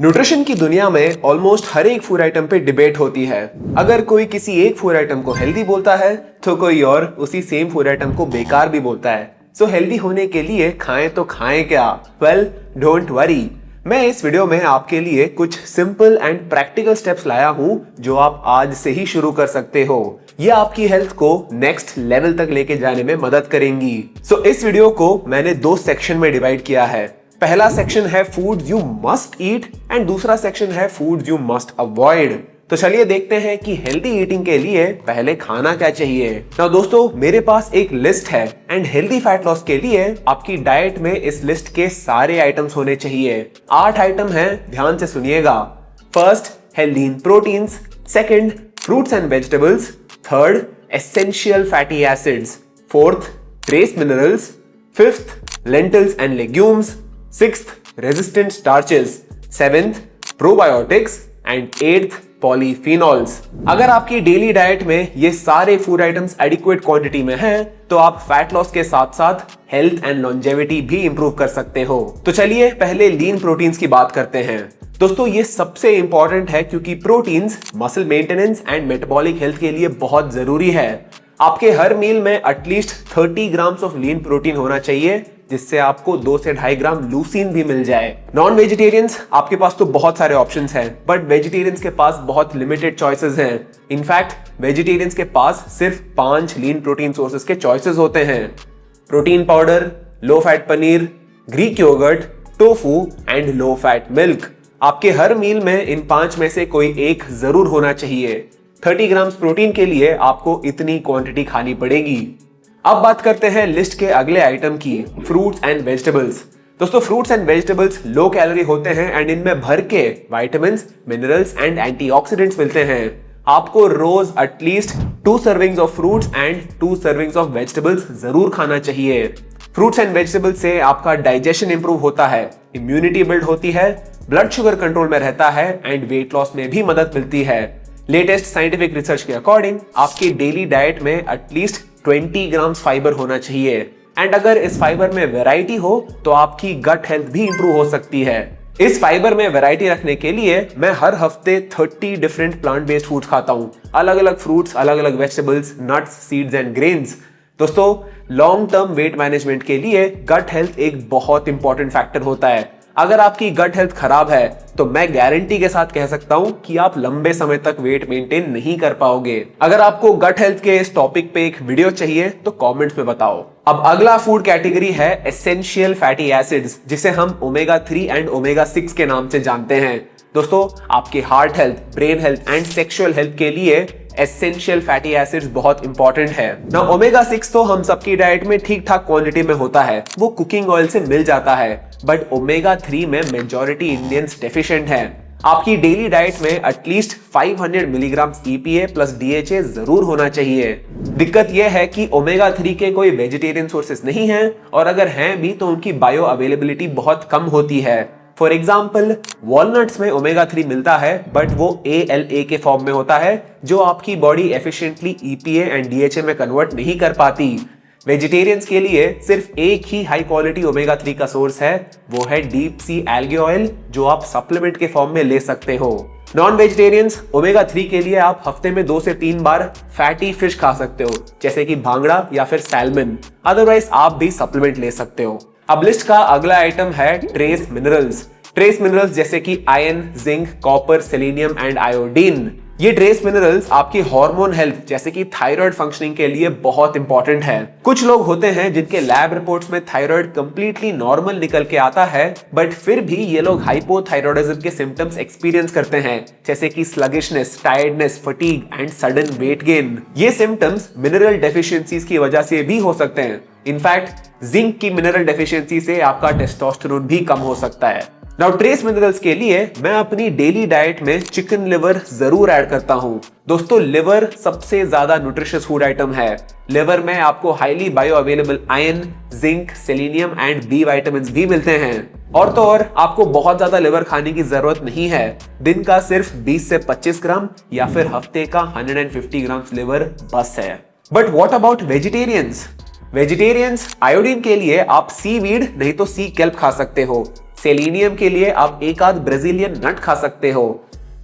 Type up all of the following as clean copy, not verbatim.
Nutrition की दुनिया में ऑलमोस्ट हर एक फूड आइटम पे डिबेट होती है। अगर कोई किसी एक फूड आइटम को हेल्दी बोलता है तो कोई और उसी सेम फूड आइटम को बेकार भी बोलता है। सो हेल्दी होने के लिए खाएं तो खाएं क्या? वेल, डोंट वरी, मैं इस वीडियो में आपके लिए कुछ सिंपल एंड प्रैक्टिकल स्टेप्स लाया हूं जो आप आज से ही शुरू कर सकते हो। ये आपकी हेल्थ को नेक्स्ट लेवल तक लेके जाने में मदद करेंगी। सो इस वीडियो को मैंने दो सेक्शन में डिवाइड किया है। पहला सेक्शन है foods you must eat and दूसरा सेक्शन है फूड्स यू मस्ट अवॉइड। तो चलिए देखते हैं कि हेल्दी ईटिंग के लिए पहले खाना क्या चाहिए। नाउ दोस्तों, मेरे पास एक लिस्ट है एंड हेल्दी फैट लॉस के लिए आपकी डाइट में इस लिस्ट के सारे आइटम्स होने चाहिए। 8 आइटम हैं, ध्यान से सुनिएगा। फर्स्ट है lean proteins, second fruits and vegetables, third essential fatty acids, fourth trace minerals, fifth lentils and legumes, sixth resistant starches, seventh probiotics and eighth polyphenols. अगर आपकी डेली डाइट में ये सारे फूड आइटम्स एडिक्वेट क्वांटिटी में हैं, तो आप fat loss के साथ साथ हेल्थ एंड लॉन्जेविटी भी इंप्रूव कर सकते हो। तो चलिए पहले लीन प्रोटीन्स की बात करते हैं। दोस्तों, ये सबसे इंपॉर्टेंट है क्योंकि proteins muscle maintenance and metabolic health के लिए बहुत जरूरी है। आपके हर मील में at least 30 grams of lean protein होना चाहिए, जिससे आपको 2 से 2.5 ग्राम लूसीन भी मिल जाए। नॉन वेजिटेरियंस, आपके पास तो बहुत सारे ऑप्शंस हैं, बट वेजिटेरियंस के पास बहुत लिमिटेड चॉइसेस हैं। इनफैक्ट वेजिटेरियंस के पास सिर्फ 5 लीन प्रोटीन सोर्सेज के चॉइसेस होते हैं: protein powder, low fat paneer, Greek yoghurt, tofu and low fat milk. आपके हर मील में इन 5 में से कोई एक जरूर होना चाहिए। 30 ग्राम्स प्रोटीन के लिए आपको इतनी क्वांटिटी खानी पड़ेगी। अब बात करते हैं लिस्ट के अगले आइटम की, फ्रूट्स एंड वेजिटेबल्स। दोस्तों, fruits and vegetables low calorie होते हैं एंड इनमें भर के विटामिन्स, मिनरल्स एंड एंटीऑक्सीडेंट्स मिलते हैं। आपको रोज at least 2 servings of fruits and 2 servings of vegetables जरूर खाना चाहिए। फ्रूट्स एंड वेजिटेबल्स से आपका डाइजेशन इंप्रूव होता है, इम्यूनिटी बिल्ड होती है, ब्लड शुगर कंट्रोल में रहता है एंड वेट लॉस में भी मदद मिलती है। लेटेस्ट साइंटिफिक रिसर्च के अकॉर्डिंग आपकी डेली डाइट में एटलीस्ट 20 ग्राम्स फाइबर होना चाहिए एंड अगर इस फाइबर में वैरायटी हो तो आपकी गट हेल्थ भी इंप्रूव हो सकती है। इस फाइबर में वैरायटी रखने के लिए मैं हर हफ्ते 30 डिफरेंट प्लांट बेस्ड फूड्स खाता हूँ। अलग अलग फ्रूट्स, अलग अलग vegetables, nuts, seeds and grains. दोस्तों, लॉन्ग टर्म वेट मैनेजमेंट के लिए गट हेल्थ एक बहुत इंपॉर्टेंट फैक्टर होता है। अगर आपकी गट हेल्थ खराब है तो मैं गारंटी के साथ कह सकता हूं कि आप लंबे समय तक वेट मेंटेन नहीं कर पाओगे। अगर आपको गट हेल्थ के इस टॉपिक पे एक वीडियो चाहिए तो कमेंट्स में बताओ। अब अगला फूड कैटेगरी है एसेंशियल फैटी एसिड्स, जिसे हम ओमेगा 3 एंड ओमेगा 6 के नाम से जानते हैं। दोस्तों, आपके heart health, brain health and sexual health के लिए एसेंशियल फैटी एसिड्स बहुत इंपॉर्टेंट है ना। ओमेगा 6 तो हम सबकी डाइट में ठीक ठाक क्वांटिटी में होता है, वो कुकिंग ऑयल से मिल जाता है, बट ओमेगा 3 में मेजॉरिटी इंडियंस डेफिशिएंट हैं। आपकी डेली डाइट में at least 500 milligram EPA plus DHA जरूर होना चाहिए। दिक्कत यह है कि ओमेगा 3 के कोई वेजिटेरियन सोर्सेस नहीं हैं और अगर हैं भी तो उनकी बायो अवेलेबिलिटी बहुत कम होती है। फॉर एग्जाम्पल, वॉलनट्स में ओमेगा 3 मिलता है बट वो ALA के फॉर्म में होता है, जो आपकी body efficiently EPA and DHA में कन्वर्ट नहीं कर पाती। वेजिटेरियंस के लिए सिर्फ एक ही हाई क्वालिटी ओमेगा 3 का सोर्स है, वो है डीप सी एल्गी ऑयल, जो आप सप्लीमेंट के फॉर्म में ले सकते हो। नॉन वेजिटेरियंस ओमेगा 3 के लिए आप हफ्ते में 2 से 3 बार फैटी फिश खा सकते हो, जैसे कि भांगड़ा या फिर सैल्मन। अदरवाइज आप भी सप्लीमेंट ले सकते हो। अब लिस्ट का अगला आइटम है ट्रेस मिनरल्स। ट्रेस मिनरल्स जैसे कि iron, zinc, copper, selenium and iodine. ये ट्रेस मिनरल्स आपकी हार्मोन हेल्थ जैसे कि थायराइड फंक्शनिंग के लिए बहुत इंपॉर्टेंट है। कुछ लोग होते हैं जिनके लैब रिपोर्ट्स में थायराइड कंप्लीटली नॉर्मल निकल के आता है, बट फिर भी ये लोग हाइपोथायराइडिज्म के सिम्टम्स एक्सपीरियंस करते हैं, जैसे कि sluggishness, tiredness, fatigue and sudden weight gain. ये सिम्टम्स मिनरल डेफिशिएंसीज की वजह से भी हो सकते हैं। इनफैक्ट जिंक की मिनरल डेफिशिएंसी से आपका टेस्टोस्टेरोन भी कम हो सकता है। नाउ, ट्रेस मिनरल्स के लिए मैं अपनी डेली डाइट में चिकन लिवर जरूर ऐड करता हूं। दोस्तों, लिवर सबसे ज्यादा न्यूट्रिशियस फूड आइटम है। लिवर में आपको highly bio available iron, zinc, selenium and B vitamins भी मिलते हैं। और तो और आपको बहुत ज्यादा लिवर खाने की जरूरत नहीं है। दिन का सिर्फ 20 से 25 ग्राम या फिर हफ्ते का 150 ग्राम लिवर बस है। But what about vegetarians? Vegetarians iodine के लिए आप सीवीड नहीं तो सी केल्प खा सकते हो। सेलेनियम के लिए आप एक आध ब्राजीलियन नट खा सकते हो।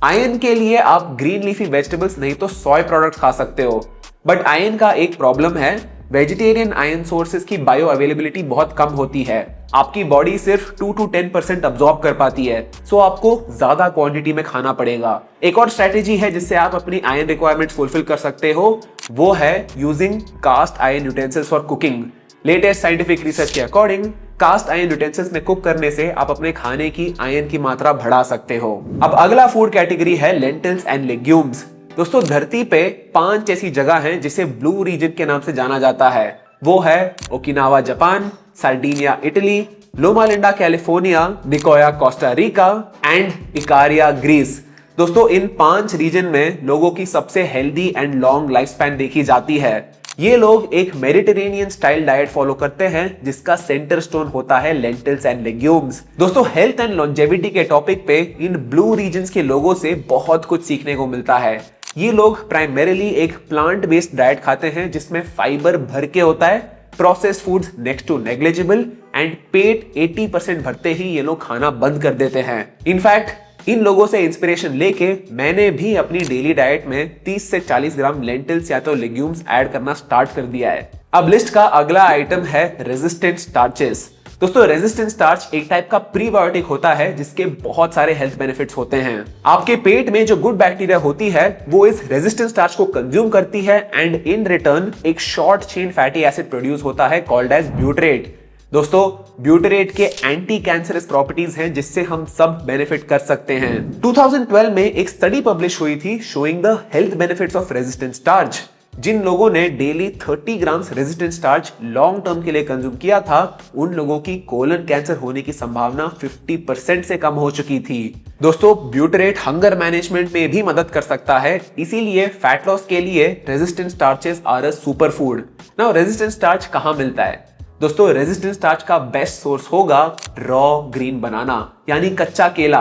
आयरन के लिए आप ग्रीन लीफी वेजिटेबल्स नहीं तो सोय प्रोडक्ट्स खा सकते हो। बट आयरन का एक प्रॉब्लम है, वेजिटेरियन आयरन सोर्सेज की बायो अवेलेबिलिटी बहुत कम होती है। आपकी बॉडी सिर्फ 2 to 10% अब्सॉर्ब कर पाती है, सो आपको ज्यादा क्वांटिटी में खाना पड़ेगा। एक और स्ट्रेटेजी है जिससे आप अपनी आयरन रिक्वायरमेंट्स फुलफिल कर सकते हो, वो है using cast iron utensils for cooking. Latest scientific research के अकॉर्डिंग कास्ट आयरन यूटेंसिल्स में कुक करने से आप अपने खाने की आयरन की मात्रा बढ़ा सकते हो। अब अगला फूड कैटेगरी है लेंटिल्स एंड लेग्यूम्स। दोस्तों, धरती पे 5 ऐसी जगह हैं जिसे ब्लू रीजन के नाम से जाना जाता है। वो है Okinawa Japan, Sardinia Italy, Loma Linda California, Nicoya Costa Rica and Ikaria Greece. दोस्तों, इन 5 रीजन में लोगों की सबसे healthy and long life span देखी जाती है। ये लोग एक मेडिटेरेनियन स्टाइल डाइट फॉलो करते हैं जिसका सेंटर स्टोन होता है लेंटिल्स एंड लेग्यूम्स। दोस्तों, हेल्थ एंड लॉन्जेविटी के टॉपिक पे इन ब्लू रीजन्स के लोगों से बहुत कुछ सीखने को मिलता है। ये लोग प्राइमरीली एक प्लांट बेस्ड डाइट खाते हैं जिसमें फाइबर भर के होता है, processed foods next to negligible and पेट 80% भरते ही ये लोग खाना बंद कर देते हैं। इनफैक्ट इन लोगों से इंस्पिरेशन लेके मैंने भी अपनी डेली डाइट में 30 से 40 ग्राम लेंटिल्स या तो लेग्यूम्स ऐड करना स्टार्ट कर दिया है। अब लिस्ट का अगला आइटम है रेजिस्टेंट स्टार्चेस। दोस्तों, रेजिस्टेंट स्टार्च एक टाइप का प्रीबायोटिक होता है जिसके बहुत सारे हेल्थ बेनिफिट्स होते हैं। आपके पेट में जो गुड बैक्टीरिया होती है वो इस रेजिस्टेंट स्टार्च को कंज्यूम करती है एंड इन रिटर्न एक short chain fatty acid produce होता है कॉल्ड एज ब्यूटरेट। दोस्तों, ब्यूटरेट के एंटी कैंसरस प्रॉपर्टीज हैं जिससे हम सब बेनिफिट कर सकते हैं। 2012 में एक स्टडी पब्लिश हुई थी showing the health benefits of resistant starch. जिन लोगों ने daily 30 grams resistant starch long term के लिए कंज्यूम किया था, उन लोगों की कोलन कैंसर होने की संभावना 50% से कम हो चुकी थी। दोस्तों, ब्यूटरेट हंगर मैनेजमेंट में भी मदद कर सकता है, इसीलिए फैट लॉस के लिए resistant starches are a super food. Now, resistant starch कहां मिलता है? दोस्तों, रेजिस्टेंट स्टार्च का बेस्ट सोर्स होगा रॉ ग्रीन बनाना यानी कच्चा केला।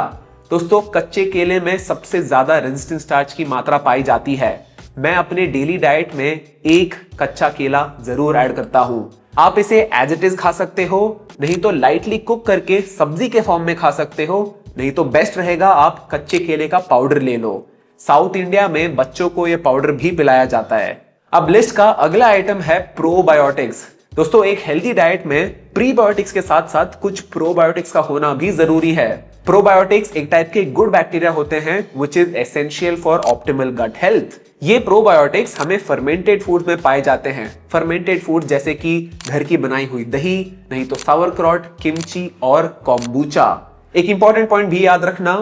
दोस्तों, कच्चे केले में सबसे ज्यादा रेजिस्टेंट स्टार्च की मात्रा पाई जाती है। मैं अपने डेली डाइट में एक कच्चा केला जरूर ऐड करता हूं। आप इसे एज इट इज खा सकते हो, नहीं तो लाइटली कुक करके सब्जी के फॉर्म में खा सकते हो, नहीं तो बेस्ट रहेगा आप कच्चे केले का पाउडर ले लो। साउथ इंडिया में बच्चों को यह पाउडर भी पिलाया जाता है। अब लिस्ट का अगला आइटम है प्रोबायोटिक्स। दोस्तों, एक हेल्दी डाइट में प्रीबायोटिक्स के साथ साथ कुछ प्रोबायोटिक्स का होना भी जरूरी है। प्रोबायोटिक्स एक टाइप के गुड बैक्टीरिया होते हैं which is essential for optimal gut health. ये प्रोबायोटिक्स हमें फर्मेंटेड फूड में पाए जाते हैं। फर्मेंटेड फूड जैसे कि घर की बनाई हुई दही, नहीं तो सावरक्रॉट, किमची और कॉम्बुचा। एक इंपॉर्टेंट पॉइंट भी याद रखना,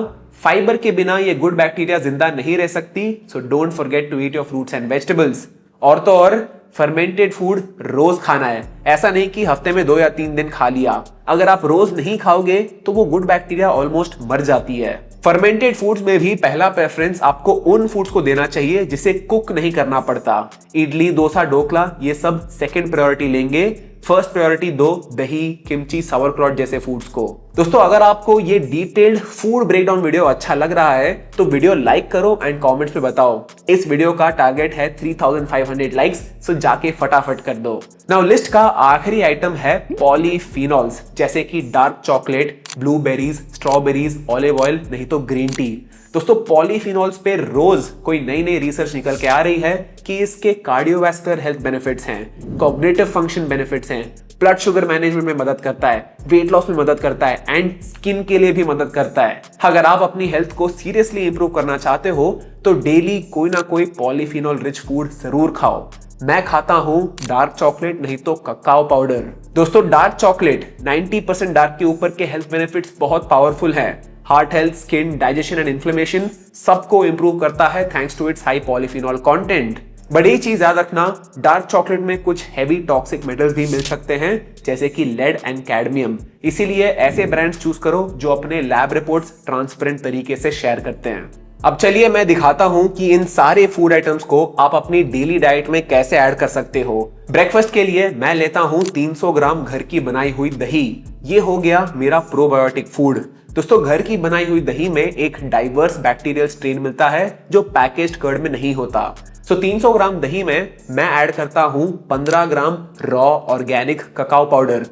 फाइबर के बिना ये गुड बैक्टीरिया जिंदा नहीं रह सकती, so don't forget to eat your fruits and vegetables. और तो और फर्मेंटेड फूड रोज खाना है, ऐसा नहीं कि हफ्ते में 2 या 3 दिन खा लिया। अगर आप रोज नहीं खाओगे तो वो गुड बैक्टीरिया ऑलमोस्ट मर जाती है। फर्मेंटेड फूड्स में भी पहला प्रेफरेंस आपको उन फूड्स को देना चाहिए जिसे कुक नहीं करना पड़ता। इडली, डोसा, ढोकला ये सब सेकंड प्रायोरिटी लेंगे। फर्स्ट प्रायोरिटी दो दही, किमची, सावरक्रॉट जैसे फूड्स को। दोस्तों, अगर आपको ये डिटेल्ड फूड ब्रेकडाउन वीडियो अच्छा लग रहा है तो वीडियो लाइक करो एंड कमेंट्स में बताओ। इस वीडियो का टारगेट है 3500 लाइक्स, सो जाके फटाफट कर दो। नाउ, लिस्ट का आखिरी आइटम है पॉलीफिनॉल्स, जैसे कि dark chocolate, blueberries, strawberries, olive oil, नहीं तो ग्रीन टी। दोस्तों, पॉलीफिनॉल्स पे रोज कोई नई नई रिसर्च निकल के आ रही है कि इसके कार्डियोवैस्कुलर हेल्थ बेनिफिट्स हैं, कॉग्निटिव फंक्शन बेनिफिट्स हैं, ब्लड शुगर मैनेजमेंट में मदद करता है, वेट लॉस में मदद करता है एंड स्किन के लिए भी मदद करता है। अगर आप अपनी हेल्थ को सीरियसली इंप्रूव करना चाहते हो तो डेली कोई ना कोई पॉलीफिनॉल रिच फूड जरूर खाओ। मैं खाता हूं डार्क चॉकलेट, नहीं तो ककाओ पाउडर। दोस्तों, डार्क चॉकलेट 90% डार्क के ऊपर के हेल्थ बेनिफिट्स बहुत पावरफुल है। Heart health, skin, digestion and inflammation सबको इंप्रूव करता है thanks to its high polyphenol content. But एक चीज याद रखना, डार्क चॉकलेट में कुछ हैवी टॉक्सिक मेटल्स भी मिल सकते हैं जैसे कि लेड एंड कैडमियम। इसीलिए ऐसे ब्रांड्स चूज करो जो अपने लैब रिपोर्ट्स ट्रांसपेरेंट तरीके से शेयर करते हैं। अब चलिए मैं दिखाता हूं कि इन सारे फूड आइटम्स को आप अपनी डेली डाइट में कैसे ऐड कर सकते हो। ब्रेकफास्ट के लिए मैं लेता हूं 300 ग्राम घर की बनाई हुई दही। ये हो गया मेरा प्रोबायोटिक फूड। दोस्तों, घर की बनाई हुई दही में एक डाइवर्स बैक्टीरियल स्ट्रेन मिलता है जो पैकेज्ड कर्ड में नहीं होता। 300 ग्राम दही में मैं ऐड करता हूं 15 ग्राम raw organic cacao powder.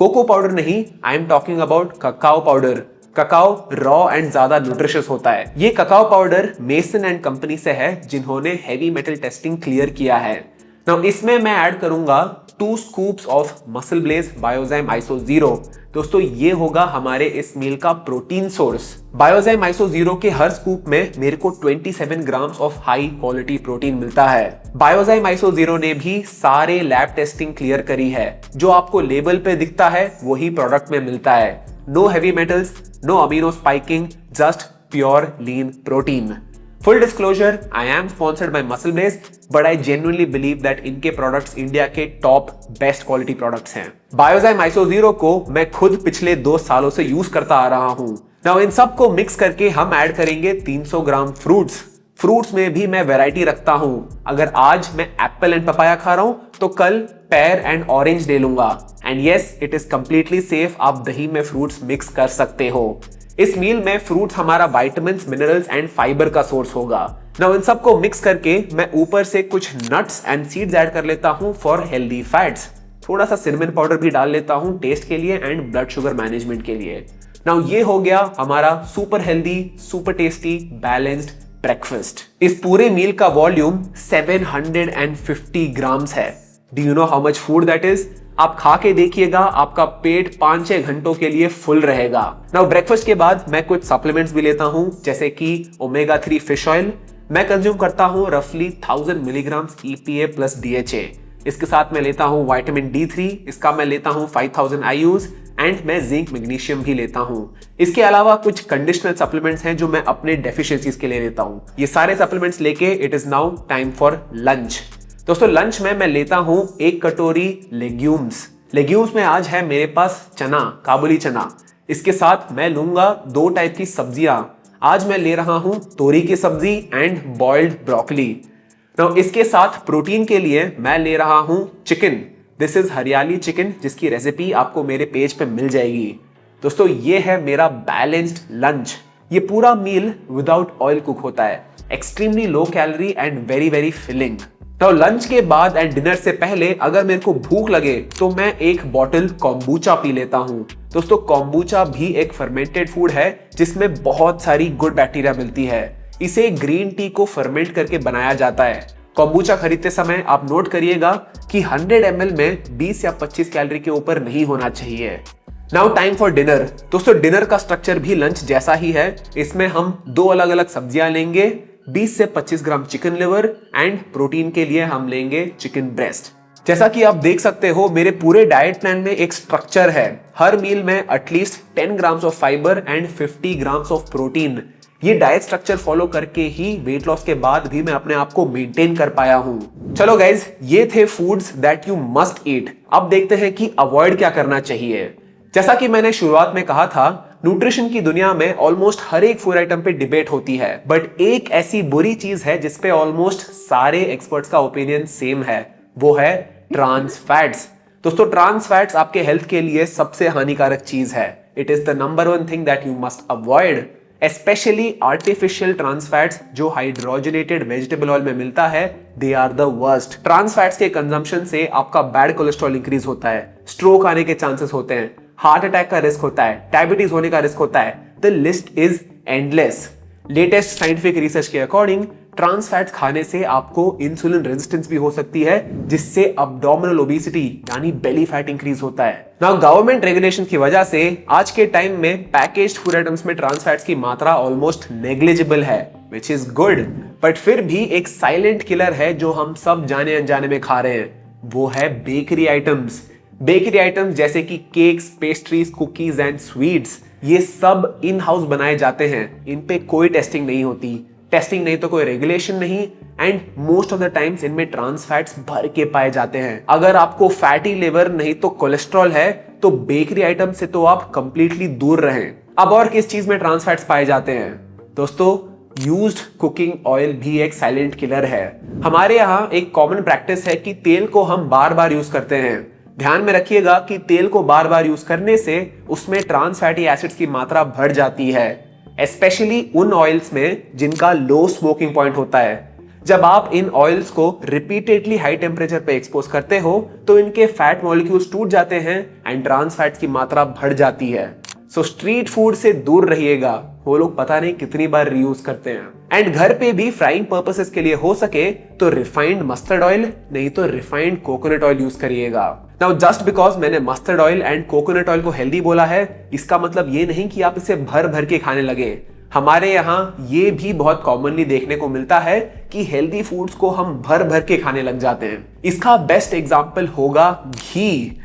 Cocoa powder नहीं, I am talking about cacao powder. Cacao raw and ज्यादा न्यूट्रिशियस होता है। ये cacao powder Mason and company से है, जिन्होंने हैवी मेटल टेस्टिंग क्लियर किया है। नाउ इसमें मैं ऐड करूंगा 2 scoops of MuscleBlaze Biozyme Iso 0। दोस्तों ये होगा हमारे इस मील का प्रोटीन सोर्स। बायोजाइम आइसो 0 के हर स्कूप में मेरे को 27 grams of high quality protein मिलता है। बायोजाइम आइसो 0 ने भी सारे लैब टेस्टिंग क्लियर करी है। जो आपको लेबल पे दिखता है वही प्रोडक्ट में मिलता है। No heavy metals, no amino spiking, just pure lean protein. Full disclosure, I am sponsored by MuscleBlaze, but I genuinely believe that इनके प्रोडक्ट्स इंडिया के टॉप बेस्ट क्वालिटी प्रोडक्ट्स हैं। बायोजाइम आइसो 0 को मैं खुद पिछले 2 सालों से use करता आ रहा हूं। नाउ इन सब को मिक्स करके हम ऐड करेंगे 300 ग्राम फ्रूट्स। फ्रूट्स में भी मैं वैरायटी रखता हूं। अगर आज मैं एप्पल एंड पपाया खा रहा हूं तो कल पेयर एंड ऑरेंज ले लूंगा। And yes, it is completely safe, आप दही में फ्रूट्स मिक्स कर सकते हो। इस मील में फ्रूट्स हमारा विटामिन्स, मिनरल्स एंड फाइबर का सोर्स होगा। नाउ इन सबको मिक्स करके मैं ऊपर से कुछ नट्स एंड सीड्स ऐड कर लेता हूं फॉर हेल्दी फैट्स। थोड़ा सा सिनेमन पाउडर भी डाल लेता हूं टेस्ट के लिए एंड ब्लड शुगर मैनेजमेंट के लिए। नाउ ये हो गया हमारा super healthy, super tasty, balanced breakfast. इस पूरे मील का वॉल्यूम 750 ग्राम्स है। Do you know how much food that is? आप खा के देखिएगा, आपका पेट 5-6 घंटों के लिए फुल रहेगा। नाउ ब्रेकफास्ट के बाद मैं कुछ सप्लीमेंट्स भी लेता हूं, जैसे कि ओमेगा 3 फिश ऑयल। मैं कंज्यूम करता हूं रफली 1000 मिलीग्राम्स EPA प्लस DHA। इसके साथ मैं लेता हूं विटामिन D3, इसका मैं लेता हूं 5000 IUs एंड मैं जिंक मैग्नीशियम भी लेता हूं। इसके अलावा कुछ कंडीशनल सप्लीमेंट्स हैं जो मैं अपने डेफिशिएंसीज के लिए लेता हूं। ये सारे सप्लीमेंट्स लेके it is now time for lunch. दोस्तों लंच में मैं लेता हूं 1 कटोरी लेग्यूम्स। लेग्यूम्स में आज है मेरे पास चना, काबुली चना। इसके साथ मैं लूंगा 2 टाइप की सब्जियां। आज मैं ले रहा हूं तोरी की सब्जी एंड बॉइल्ड ब्रोकली। तो इसके साथ प्रोटीन के लिए मैं ले रहा हूं चिकन। दिस इज हरियाली चिकन, जिसकी रेसिपी आपको मेरे पेज पे मिल जाएगी। दोस्तों ये है मेरा बैलेंस्ड लंच। ये पूरा मील विदाउट ऑयल कुक होता है, extremely low calorie and very very filling. तो लंच के बाद एंड डिनर से पहले अगर मेरे को भूख लगे तो मैं 1 बॉटल कॉम्बूचा पी लेता हूं। दोस्तों कॉम्बूचा भी एक फर्मेंटेड फूड है जिसमें बहुत सारी गुड बैक्टीरिया मिलती है। इसे ग्रीन टी को फर्मेंट करके बनाया जाता है। कॉम्बूचा खरीदते समय आप नोट करिएगा कि 100 ml में 20 या 25 कैलोरी के ऊपर नहीं होना चाहिए। Now time for dinner. दोस्तों डिनर का स्ट्रक्चर भी लंच जैसा ही है। इसमें हम 2 अलग अलग सब्जियां लेंगे, 20 से 25 gram chicken liver and protein के लिए हम लेंगे चिकन ब्रेस्ट। जैसा कि आप देख सकते हो मेरे पूरे डाइट प्लान में एक स्ट्रक्चर है। हर मील में at least 10 grams of fibre and 50 grams of protein. ये डाइट स्ट्रक्चर फॉलो करके ही वेट लॉस के बाद भी मैं अपने आप को मेंटेन कर पाया हूं। चलो गाइज, ये थे फूड्स दैट यू मस्ट ईट। अब देखते हैं कि अवॉइड क्या करना चाहिए। जैसा कि मैंने शुरुआत में कहा था, न्यूट्रिशन की दुनिया में ऑलमोस्ट हर एक फूड आइटम पे डिबेट होती है, बट एक ऐसी बुरी चीज है जिसपे ऑलमोस्ट सारे एक्सपर्ट्स का ओपिनियन सेम है, वो है ट्रांस फैट्स। दोस्तों ट्रांस फैट्स आपके हेल्थ के लिए सबसे हानिकारक चीज है। It is the number 1 thing that you must avoid, specially artificial trans fats जो हाइड्रोजनेटेड वेजिटेबल ऑयल में मिलता है। They are the worst. Trans fats के कंजम्पशन से आपका बैड कोलेस्ट्रॉल इंक्रीज होता है, स्ट्रोक आने के चांसेस होते हैं, हार्ट अटैक का रिस्क होता है, डायबिटीज होने का रिस्क होता है। The list is endless. Latest scientific research के अकॉर्डिंग ट्रांस फैट्स खाने से आपको इंसुलिन रेजिस्टेंस भी हो सकती है, जिससे अब्डोमिनल ओबेसिटी यानी बेली फैट इंक्रीज होता है। नाउ गवर्नमेंट रेगुलेशन की वजह से आज के टाइम में पैकेज्ड फूड आइटम्स में ट्रांस फैट्स की मात्रा ऑलमोस्ट नेग्लिजिबल है, विच इज गुड। बट फिर भी एक साइलेंट किलर है जो हम सब जाने अनजाने में खा रहे हैं, वो है बेकरी आइटम्स। बेकरी आइटम्स जैसे कि cakes, pastries, cookies and sweets, ये सब इन हाउस बनाए जाते हैं। इन पे कोई टेस्टिंग नहीं होती, टेस्टिंग नहीं तो कोई रेगुलेशन नहीं, and most of the times इनमें ट्रांस फैट्स भर के पाए जाते हैं। अगर आपको फैटी लिवर नहीं तो कोलेस्ट्रॉल है तो बेकरी आइटम से तो आप कंप्लीटली दूर रहें। अब और किस चीज में ट्रांस फैट्स पाए जाते हैं? दोस्तों यूज्ड कुकिंग ऑयल भी एक साइलेंट किलर है। हमारे यहाँ एक कॉमन प्रैक्टिस है कि तेल को हम बार बार यूज करते हैं। ध्यान में रखिएगा कि तेल को बार बार यूज करने से उसमें ट्रांस फैटी एसिड्स की मात्रा बढ़ जाती है, स्पेशली उन ऑयल्स में जिनका लो स्मोकिंग पॉइंट होता है। जब आप इन ऑयल्स को रिपीटेडली हाई टेम्परेचर पे एक्सपोज करते हो तो इनके फैट मॉलिक्यूल्स टूट जाते हैं एंड ट्रांस फैट्स की मात्रा बढ़ जाती है। सो स्ट्रीट फूड से दूर रहिएगा, वो लोग पता नहीं कितनी बार रीयूज करते हैं। एंड घर पे भी फ्राइंग पर्पसेस के लिए हो सके तो रिफाइंड मस्टर्ड ऑयल नहीं तो रिफाइंड कोकोनट ऑयल यूज करिएगा। नाउ जस्ट बिकॉज मैंने mustard oil and coconut oil को हेल्दी बोला है, इसका मतलब ये नहीं कि आप इसे भर भर के खाने लगे। हमारे यहाँ ये भी बहुत कॉमनली देखने को मिलता है कि हेल्दी फूड्स को हम भर भर के खाने लग जाते हैं। इसका बेस्ट एग्जाम्पल होगा घी।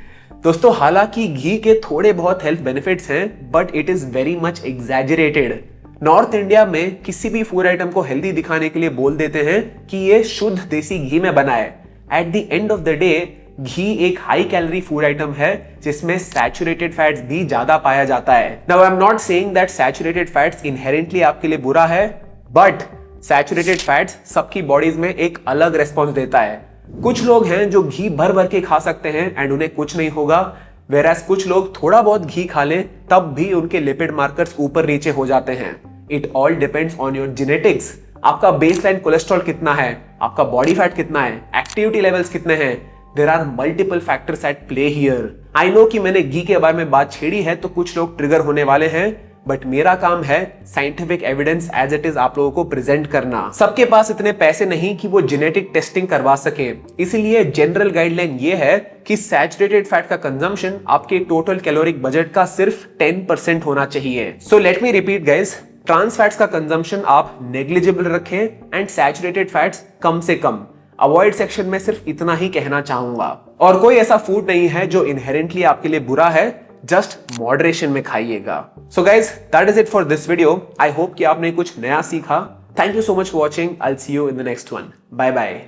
दोस्तों, हालांकि घी के थोड़े बहुत हेल्थ बेनिफिट्स हैं, but it is very much exaggerated. North India में किसी भी फूड आइटम को हेल्दी दिखाने के लिए बोल देते हैं कि ये शुद्ध देसी घी में बना है। At the end of the day घी एक हाई कैलोरी फूड आइटम है जिसमें सैचुरेटेड फैट्स भी ज्यादा पाया जाता है। Now I am not saying that saturated fats inherently आपके लिए बुरा है, बट सैचुरेटेड फैट्स सबकी बॉडीज में एक अलग रेस्पॉन्स देता है। कुछ लोग हैं जो घी भर भर के खा सकते हैं एंड उन्हें कुछ नहीं होगा, वेरास कुछ लोग थोड़ा बहुत घी खा लें तब भी उनके लिपिड मार्कर्स ऊपर नीचे हो जाते हैं। It all depends on your genetics. आपका बेसलाइन कोलेस्ट्रॉल कितना है, आपका बॉडी फैट कितना है, एक्टिविटी लेवल्स कितने हैं, there are multiple factors at play here. I know कि मैंने घी के बारे में बात छेड़ी है तो कुछ लोग ट्रिगर होने वाले हैं, बट मेरा काम है scientific evidence as it is आप लोगों को प्रेजेंट करना। सबके पास इतने पैसे नहीं कि वो जेनेटिक टेस्टिंग करवा सके, इसलिए जनरल गाइडलाइन ये है कि सैचुरेटेड फैट का कंजम्पशन आपके टोटल कैलोरिक बजट का सिर्फ 10% होना चाहिए। So let me repeat guys, trans fats का कंजम्पशन आप नेग्लिजिबल रखें एंड सैचुरेटेड फैट्स कम से कम। अवॉइड सेक्शन में सिर्फ इतना ही कहना चाहूंगा। और कोई ऐसा फूड नहीं है जो इनहेरेंटली आपके लिए बुरा है, जस्ट मॉडरेशन में खाइएगा। So guys, that is it for this video. I hope कि आपने कुछ नया सीखा। Thank you so much for watching. I will see you in the next one. Bye bye.